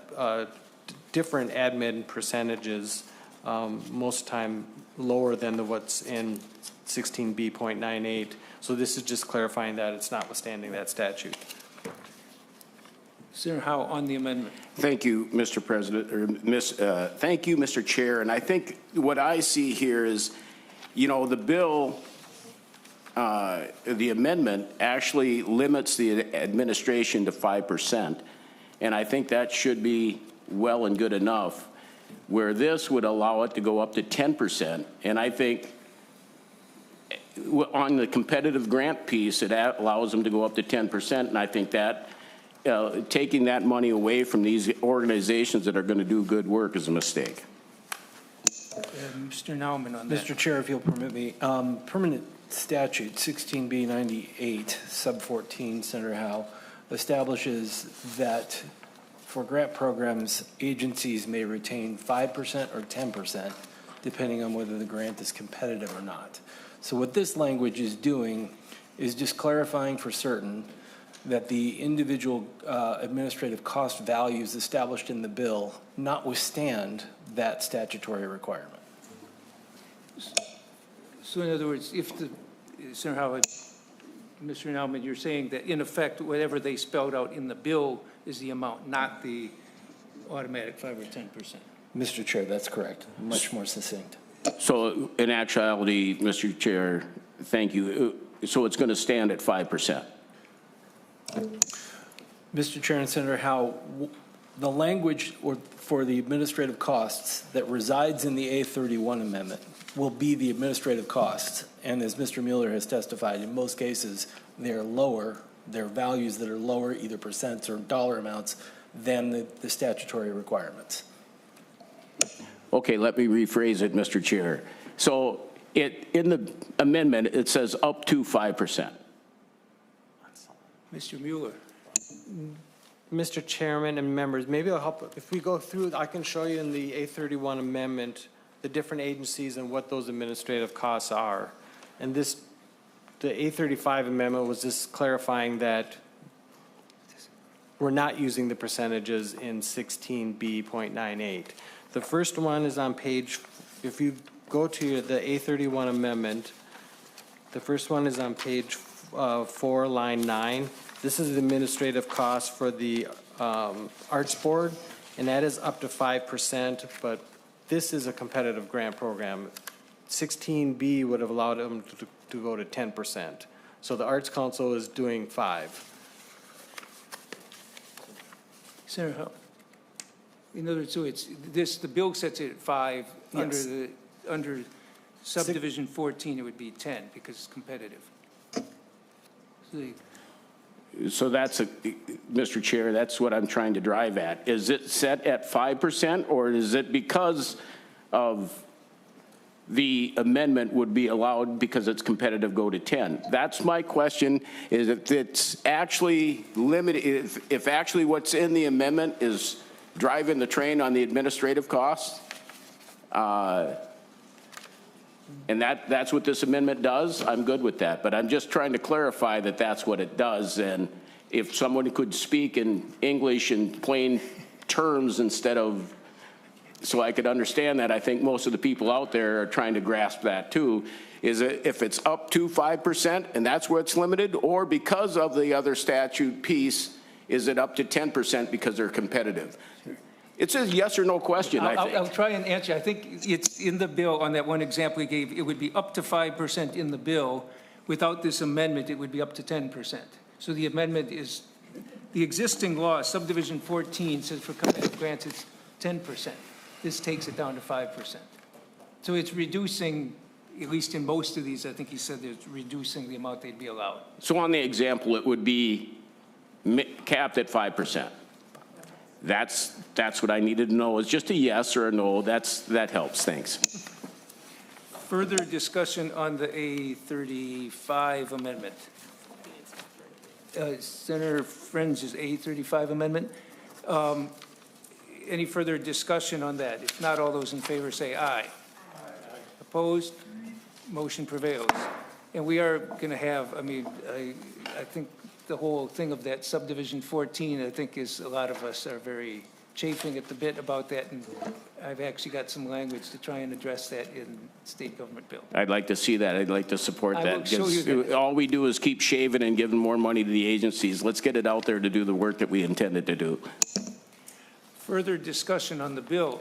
different admin percentages, most time lower than what's in 16B.98. So this is just clarifying that it's notwithstanding that statute. Senator Howe on the amendment. Thank you, Mr. President, or thank you, Mr. Chair. And I think what I see here is, you know, the bill the amendment actually limits the administration to 5%. And I think that should be well and good enough, where this would allow it to go up to 10%. And I think on the competitive grant piece, it allows them to go up to 10%. And I think that taking that money away from these organizations that are going to do good work is a mistake. Mr. Nauman on that. Mr. Chair, if you'll permit me, permanent statute 16B 98, sub 14, Senator Howe, establishes that for grant programs, agencies may retain 5% or 10%, depending on whether the grant is competitive or not. So what this language is doing is just clarifying for certain that the individual administrative cost values established in the bill notwithstand that statutory requirement. So in other words, if the, Senator Howard, Mr. Nauman, you're saying that in effect, whatever they spelled out in the bill is the amount, not the automatic 5 or 10%. Mr. Chair, that's correct. Much more succinct. So in actuality, Mr. Chair, thank you. So it's going to stand at 5%. Mr. Chair and Senator Howe, the language for the administrative costs that resides in the A31 amendment will be the administrative costs. And as Mr. Mueller has testified, in most cases, they're lower, they're values that are lower, either percents or dollar amounts, than the statutory requirements. Okay, let me rephrase it, Mr. Chair. So in the amendment, it says up to 5%. Mr. Mueller. Mr. Chairman and members, maybe I'll help, if we go through, I can show you in the A31 amendment, the different agencies and what those administrative costs are. And this, the A35 amendment was just clarifying that we're not using the percentages in 16B.98. The first one is on page, if you go to the A31 amendment, the first one is on page 4, line 9. This is the administrative cost for the Arts Board, and that is up to 5%, but this is a competitive grant program. 16B would have allowed them to go to 10%. So the Arts Council is doing 5. Senator Howe. In other words, so it's this, the bill sets it at 5. Yes. Under subdivision 14, it would be 10 because it's competitive. So that's, Mr. Chair, that's what I'm trying to drive at. Is it set at 5%, or is it because of the amendment would be allowed because it's competitive go to 10? That's my question, is if it's actually limited, if actually what's in the amendment is driving the train on the administrative costs, and that's what this amendment does, I'm good with that. But I'm just trying to clarify that that's what it does. And if someone could speak in English in plain terms instead of, so I could understand that, I think most of the people out there are trying to grasp that too, is it if it's up to 5% and that's where it's limited, or because of the other statute piece, is it up to 10% because they're competitive? It's a yes or no question, I think. I'll try and answer. I think it's in the bill on that one example he gave. It would be up to 5% in the bill. Without this amendment, it would be up to 10%. So the amendment is, the existing law, subdivision 14 says for competitive grants, it's 10%. This takes it down to 5%. So it's reducing, at least in most of these, I think he said it's reducing the amount they'd be allowed. So on the example, it would be capped at 5%. That's what I needed to know. Is just a yes or a no. That helps. Thanks. Further discussion on the A35 amendment. Senator French's A35 amendment. Any further discussion on that? If not, all those in favor say aye. Opposed? Motion prevails. And we are going to have, I mean, I think the whole thing of that subdivision 14, I think is a lot of us are very chafing at the bit about that, and I've actually got some language to try and address that in state government bill. I'd like to see that. I'd like to support I that. will show you that. All we do is keep shaving and giving more money to the agencies. Let's get it out there to do the work that we intended to do. Further discussion on the bill.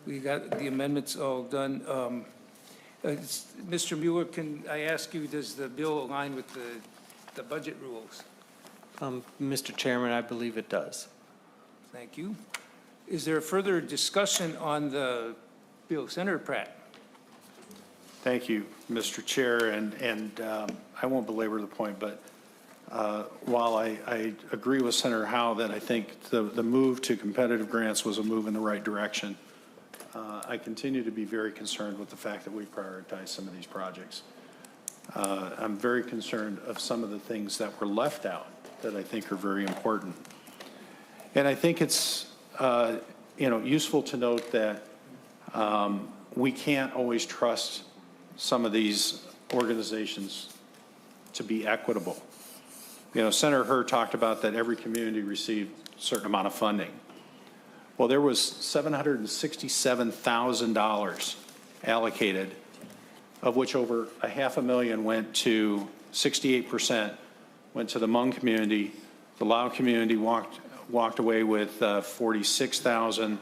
We got the amendments all done. Mr. Mueller, can I ask you, does the bill align with the budget rules? Mr. Chairman, I believe it does. Thank you. Is there further discussion on the bill? Senator Pratt? Thank you, Mr. Chair, and I won't belabor the point, but while I agree with Senator Howe that I think the move to competitive grants was a move in the right direction, I continue to be very concerned with the fact that we prioritize some of these projects. I'm very concerned of some of the things that were left out that I think are very important. And I think it's useful to note that we can't always trust some of these organizations to be equitable. Senator Hurd talked about that every community received a certain amount of funding. Well, there was $767,000 allocated, of which over $500,000 went to 68% went to the Hmong community. The Lao community walked away with 46,000.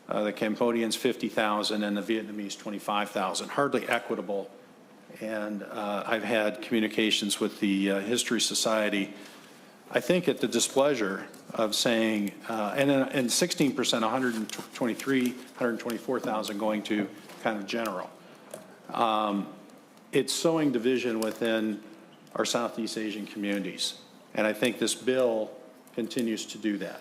The Cambodians 50,000 and the Vietnamese 25,000. Hardly equitable. And I've had communications with the History Society, I think at the displeasure of saying, and 16%, 124,000 going to kind of general. It's sowing division within our Southeast Asian communities. And I think this bill continues to do that.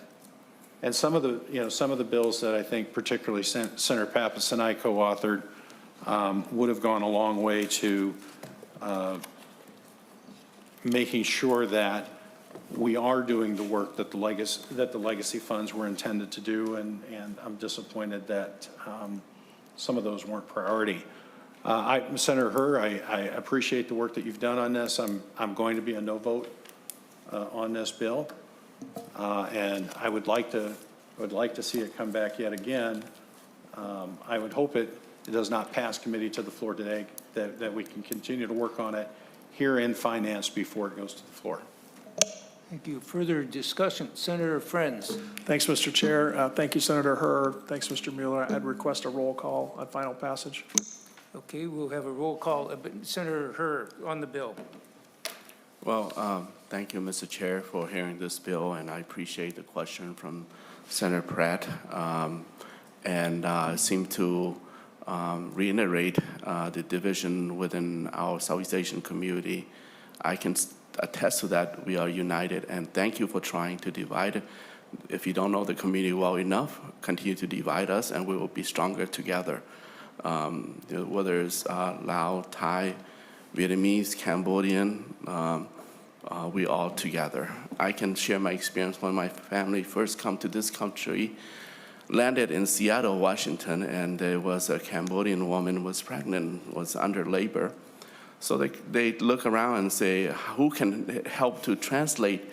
And some of the bills that I think particularly Senator Pappas and I co-authored would have gone a long way to making sure that we are doing the work that the legacy funds were intended to do, and I'm disappointed that some of those weren't priority. Senator Hurd, I appreciate the work that you've done on this. I'm going to be a no vote on this bill. And I would like to see it come back yet again. I would hope it does not pass committee to the floor today, that we can continue to work on it here in finance before it goes to the floor. Thank you. Further discussion? Senator Friends? Thanks, Mr. Chair. Thank you, Senator Hurd. Thanks, Mr. Mueller. I'd request a roll call on final passage. Okay, we'll have a roll call. But Senator Hurd on the bill. Well, thank you, Mr. Chair, for hearing this bill, and I appreciate the question from Senator Pratt, and seem to reiterate the division within our Southeast Asian community. I can attest to that. We are united, and thank you for trying to divide. If you don't know the community well enough, continue to divide us, and we will be stronger together. Whether it's Lao, Thai, Vietnamese, Cambodian, we all together. I can share my experience when my family first come to this country, landed in Seattle, Washington, and there was a Cambodian woman was pregnant, was under labor. So they look around and say, who can help to translate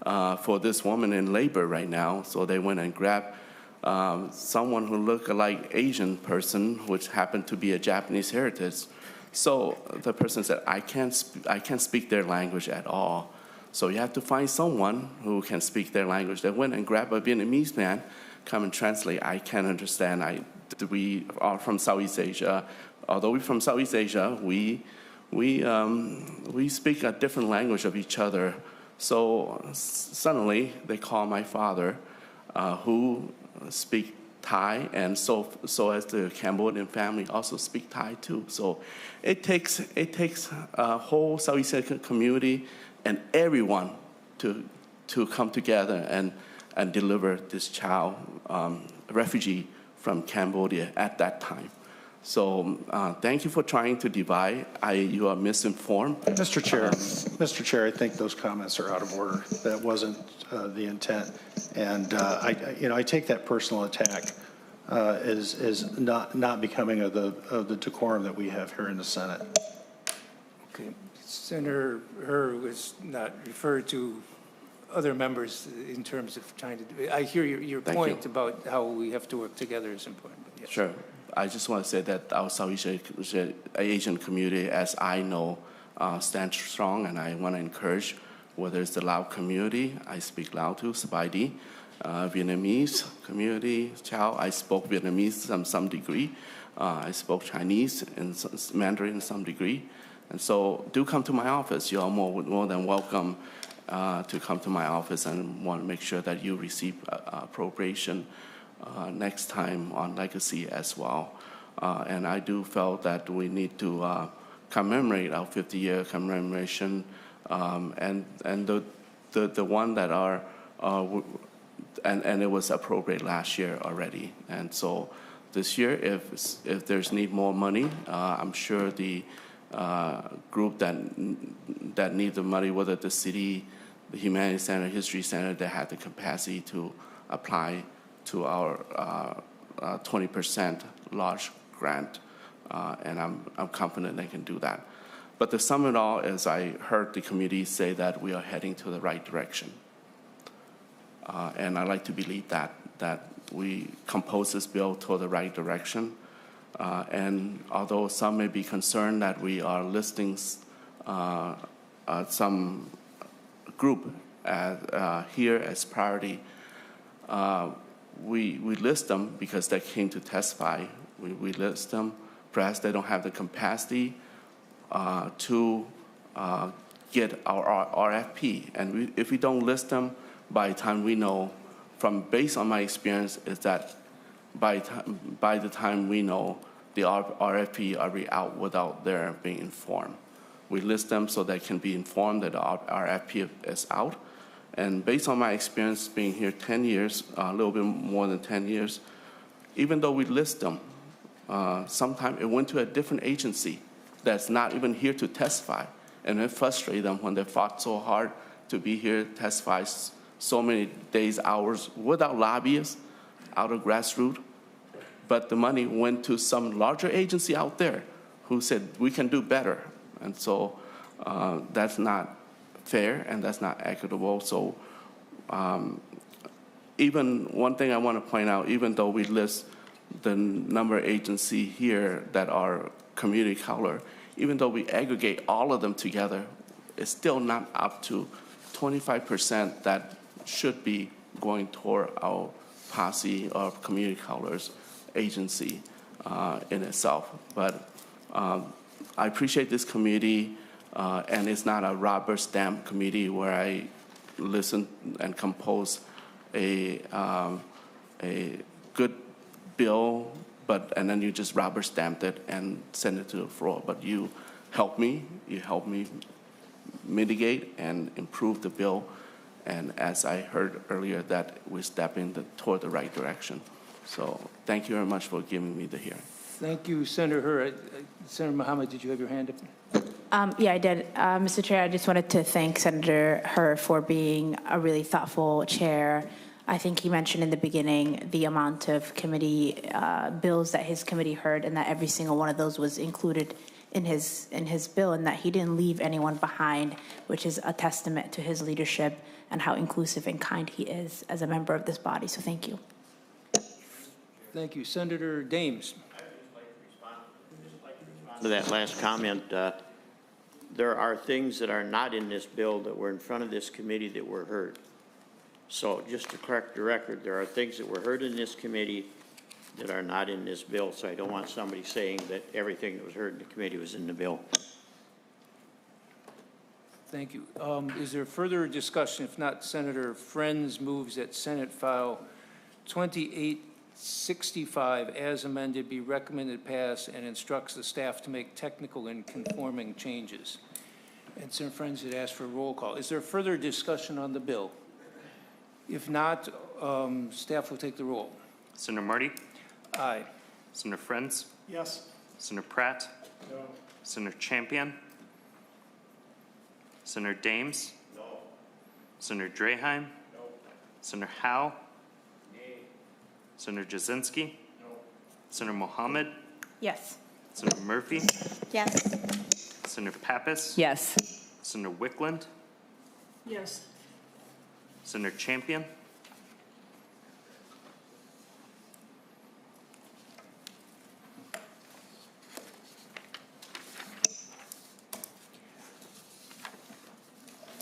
for this woman in labor right now? So they went and grabbed someone who looked like Asian person, which happened to be a Japanese heritage. So the person said, I can't speak their language at all. So you have to find someone who can speak their language. They went and grabbed a Vietnamese man, come and translate. I can't understand. We are from Southeast Asia. Although we're from Southeast Asia, we speak a different language of each other. So suddenly they call my father, who speak Thai, and so as the Cambodian family also speak Thai too. So it takes a whole Southeast Asian community and everyone to come together and deliver this child, refugee from Cambodia at that time. So thank you for trying to divide. You are misinformed. Mr. Chair, I think those comments are out of order. That wasn't the intent, and I take that personal attack as not becoming of the decorum that we have here in the Senate. Okay. Senator Hurd was not referred to other members in terms of trying to. I hear your point about how we have to work together is important. But yes. Sure. I just want to say that our Southeast Asian community, as I know, stands strong, and I want to encourage, whether it's the Lao community, I speak Lao too, Sabai, Vietnamese community, Chao, I spoke Vietnamese to some degree, I spoke Chinese and Mandarin to some degree. And so do come to my office. You are more than welcome to come to my office, and want to make sure that you receive appropriation next time on legacy as well. And I do felt that we need to commemorate our 50-year commemoration, and the one that are, and it was appropriate last year already. And so this year, if there's need more money, I'm sure the group that need the money, whether the city, the Humanities Center, History Center, they had the capacity to apply to our 20% large grant, and I'm confident they can do that. But to sum it all, as I heard the committee say that we are heading to the right direction. And I like to believe that we compose this bill toward the right direction. And although some may be concerned that we are listing some group here as priority, we list them because they came to testify. We list them. Perhaps they don't have the capacity to get our RFP. And if we don't list them, by the time we know, based on my experience, is that by the time we know, the RFP are already out without their being informed. We list them so they can be informed that the RFP is out. And based on my experience being here 10 years, a little bit more than 10 years, even though we list them, sometimes it went to a different agency that's not even here to testify. And it frustrates them when they fought so hard to be here, testify so many days, hours, without lobbyists, out of grassroots. But the money went to some larger agency out there who said, we can do better. And so that's not fair and that's not equitable. So even one thing I want to point out, even though we list the number of agencies here that are community color, even though we aggregate all of them together, it's still not up to 25% that should be going toward our posse of community colors agency in itself. But I appreciate this committee, and it's not a rubber stamp committee where I listen and compose a good bill, and then you just rubber stamped it and send it to the floor. But you help me mitigate and improve the bill. And as I heard earlier, that we're stepping toward the right direction. So thank you very much for giving me the hearing. Thank you, Senator Hur. Senator Mohammed, did you have your hand up? Yeah, I did. Mr. Chair, I just wanted to thank Senator Hur for being a really thoughtful chair. I think he mentioned in the beginning the amount of committee bills that his committee heard, and that every single one of those was included in his bill, and that he didn't leave anyone behind, which is a testament to his leadership and how inclusive and kind he is as a member of this body. So thank you. Thank you. Senator Dames. To that last comment, there are things that are not in this bill that were in front of this committee that were heard. So just to correct the record, there are things that were heard in this committee that are not in this bill. So I don't want somebody saying that everything that was heard in the committee was in the bill. Thank you. Is there further discussion? If not, Senator Friends moves that Senate File 2865 as amended be recommended pass and instructs the staff to make technical and conforming changes. And Senator Friends had asked for a roll call. Is there further discussion on the bill? If not, staff will take the roll. Senator Marty? Aye. Senator Friends? Yes. Senator Pratt? No. Senator Champion? Senator Dames? No. Senator Draheim? No. Senator Howe? Nay. Senator Jasinski? No. Senator Mohammed? Yes. Senator Murphy? Yes. Senator Pappas? Yes. Senator Wickland? Yes. Senator Champion?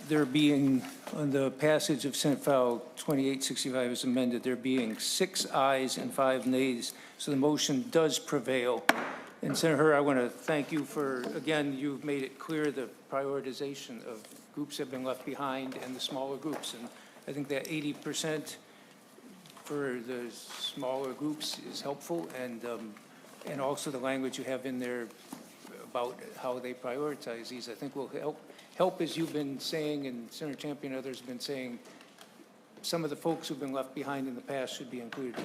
there being, on the passage of Senate File 2865 as amended, there being 6 ayes and 5 nays, so the motion does prevail. And Senator Hur, I want to thank you for, again, you've made it clear the prioritization of groups have been left behind and the smaller groups. And I think that 80% for the smaller groups is helpful, and also the language you have in there about how they prioritize these, I think will help, as you've been saying, and Senator Champion and others have been saying, some of the folks who've been left behind in the past should be included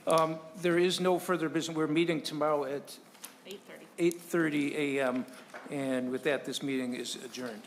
more. There is no further business. We're meeting tomorrow at 8:30 a.m., and with that, this meeting is adjourned.